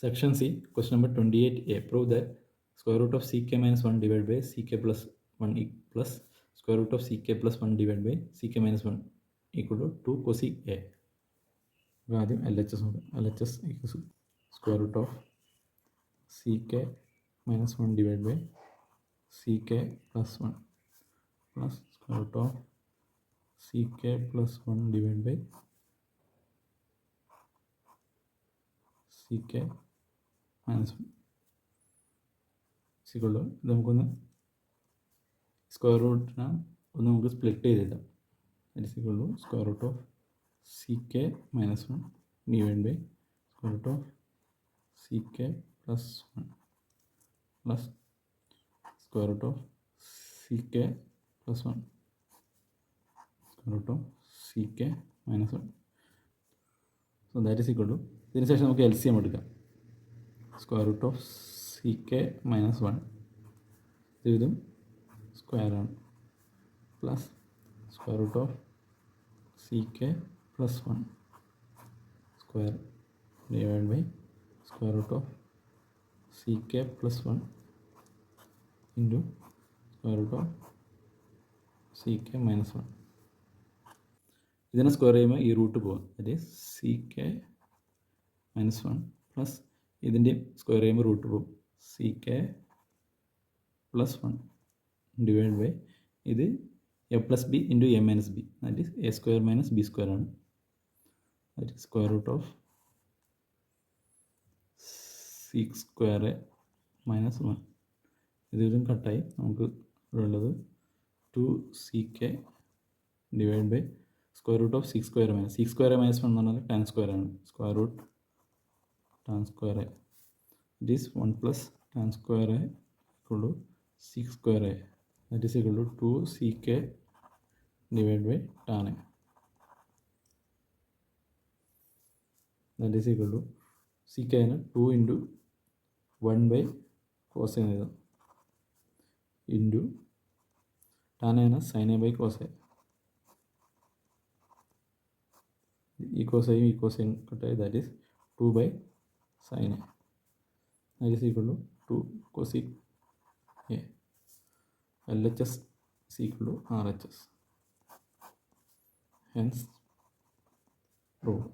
Section C, question number 28A. Prove that square root of ck minus 1 divided by ck plus 1 plus square root of ck plus 1 divided by ck minus 1 equal to 2 cosec A. ആദ്യം LHS ഉണ്ട്. LHS equals square root of ck minus 1 divided by ck plus 1 plus square root of ck plus 1 divided by ck minus 1 is equal to ഇത് നമുക്കൊന്ന് square റൂട്ടിനെ ഒന്ന് നമുക്ക് split ചെയ്തിടാം. That is equal to square root of ck minus 1 divided by square root of ck plus 1 plus square root of ck plus 1 square root of ck minus 1. So that is equal to ഇതിന് ശേഷം നമുക്ക് LCM എടുക്കാം. Square root of ck minus 1 ഇതും square ആണ് plus square root of ck plus 1 square divided by square root of ck plus 1 into square root of ck minus 1. ഇതിനെ square ചെയ്യുമ്പോൾ ഈ root പോകാം. That is ck minus 1 plus ഇതിൻ്റെ square ചെയ്യുമ്പോൾ root പോകും ck plus 1 divide by ഇത് a plus b into a minus b, that is a square minus b square ആണ്. that is square root of 6 square a minus 1. ഇതും കട്ടായി നമുക്ക് ഉള്ളത് 2ck divide by square root of 6 square minus 6 square minus 1 എന്ന് പറഞ്ഞാൽ 10 square ആണ്. Square root tan square a, it is 1 plus tan square a equal to 6 square a, that is equal to 2ck divided by tan a, that is equal to ck ആണ് 2 into 1 by cos a എഴുതാം into tan ആണ് sin a by cos a. ഈ cos a ഈ cos a കട്ടായി, that is 2 by sin a, that is equal to 2 cosec a. LHS is equal to RHS. Hence, proved.